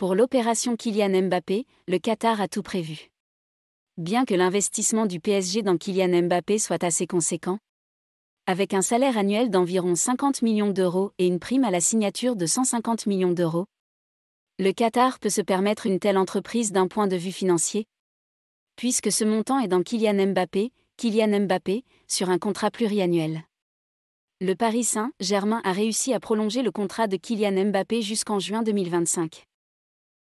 Pour l'opération Kylian Mbappé, le Qatar a tout prévu. Bien que l'investissement du PSG dans Kylian Mbappé soit assez conséquent, avec un salaire annuel d'environ 50 millions d'euros et une prime à la signature de 150 millions d'euros, le Qatar peut se permettre une telle entreprise d'un point de vue financier, puisque ce montant est dans Kylian Mbappé, sur un contrat pluriannuel. Le Paris Saint-Germain a réussi à prolonger le contrat de Kylian Mbappé jusqu'en juin 2025.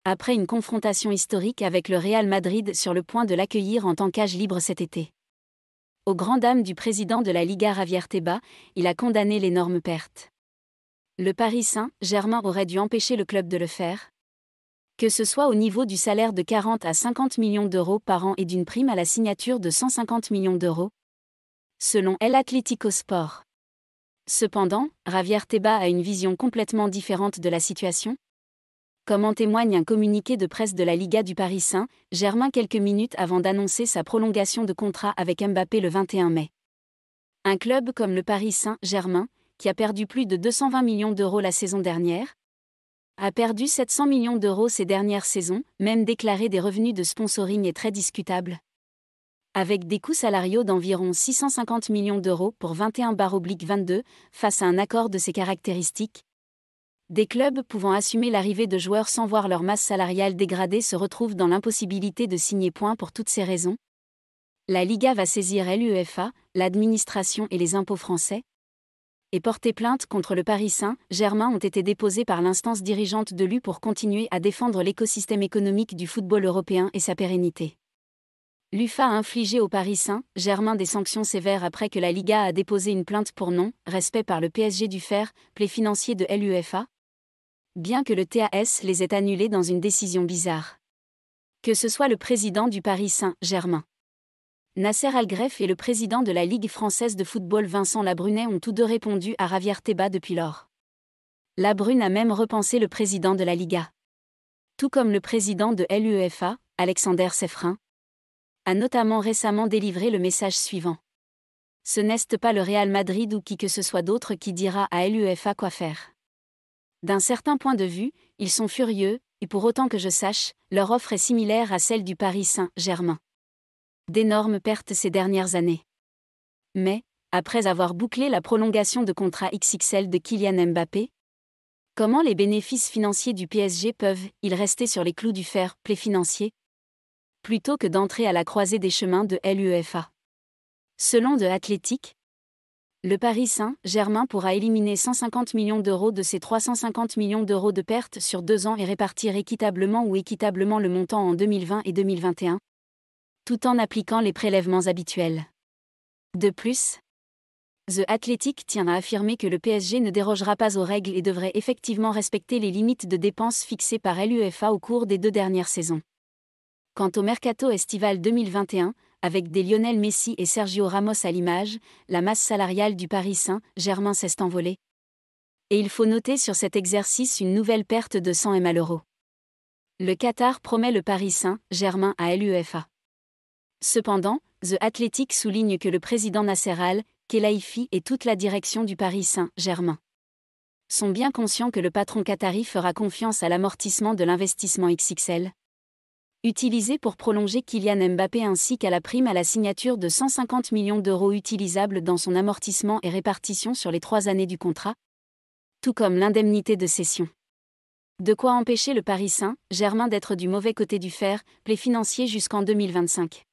Après une confrontation historique avec le Real Madrid sur le point de l'accueillir en tant qu'agent libre cet été. Aux grandes dames du président de la Liga Javier Tebas, il a condamné l'énorme perte. Le Paris Saint-Germain aurait dû empêcher le club de le faire. Que ce soit au niveau du salaire de 40 à 50 millions d'euros par an et d'une prime à la signature de 150 millions d'euros. Selon El Atlético Sport. Cependant, Javier Tebas a une vision complètement différente de la situation. Comme en témoigne un communiqué de presse de la Liga du Paris Saint-Germain quelques minutes avant d'annoncer sa prolongation de contrat avec Mbappé le 21 mai. Un club comme le Paris Saint-Germain, qui a perdu plus de 220 millions d'euros la saison dernière, a perdu 700 millions d'euros ces dernières saisons, même déclarer des revenus de sponsoring est très discutable. Avec des coûts salariaux d'environ 650 millions d'euros pour 21/22, face à un accord de ces caractéristiques, des clubs pouvant assumer l'arrivée de joueurs sans voir leur masse salariale dégradée se retrouvent dans l'impossibilité de signer. Pour toutes ces raisons, la Liga va saisir l'UEFA, l'administration et les impôts français, et porter plainte contre le Paris Saint-Germain ont été déposés par l'instance dirigeante de l'U pour continuer à défendre l'écosystème économique du football européen et sa pérennité. L'UEFA a infligé au Paris Saint-Germain des sanctions sévères après que la Liga a déposé une plainte pour non-respect par le PSG du fair play financier de l'UEFA, bien que le TAS les ait annulés dans une décision bizarre. Que ce soit le président du Paris Saint-Germain, Nasser Al-Khelaifi, et le président de la Ligue française de football Vincent Labrunet ont tous deux répondu à Javier Tebas depuis lors. Labrune a même repensé le président de la Liga. Tout comme le président de l'UEFA, Alexander Ceferin, a notamment récemment délivré le message suivant. Ce n'est pas le Real Madrid ou qui que ce soit d'autre qui dira à l'UEFA quoi faire. D'un certain point de vue, ils sont furieux, et pour autant que je sache, leur offre est similaire à celle du Paris Saint-Germain. D'énormes pertes ces dernières années. Mais, après avoir bouclé la prolongation de contrat XXL de Kylian Mbappé, comment les bénéfices financiers du PSG peuvent-ils rester sur les clous du fair play financier, plutôt que d'entrer à la croisée des chemins de l'UEFA? Selon The Athletic, le Paris Saint-Germain pourra éliminer 150 millions d'euros de ses 350 millions d'euros de pertes sur 2 ans et répartir équitablement le montant en 2020 et 2021, tout en appliquant les prélèvements habituels. De plus, The Athletic tient à affirmer que le PSG ne dérogera pas aux règles et devrait effectivement respecter les limites de dépenses fixées par l'UEFA au cours des 2 dernières saisons. Quant au mercato estival 2021, avec des Lionel Messi et Sergio Ramos à l'image, la masse salariale du Paris Saint-Germain s'est envolée. Et il faut noter sur cet exercice une nouvelle perte de 100 000 euros. Le Qatar promet le Paris Saint-Germain à l'UEFA. Cependant, The Athletic souligne que le président Nasser Al-Khelaifi et toute la direction du Paris Saint-Germain sont bien conscients que le patron qatari fera confiance à l'amortissement de l'investissement XXL, utilisé pour prolonger Kylian Mbappé ainsi qu'à la prime à la signature de 150 millions d'euros utilisable dans son amortissement et répartition sur les 3 années du contrat, tout comme l'indemnité de cession. De quoi empêcher le Paris Saint-Germain d'être du mauvais côté du fair play financier jusqu'en 2025.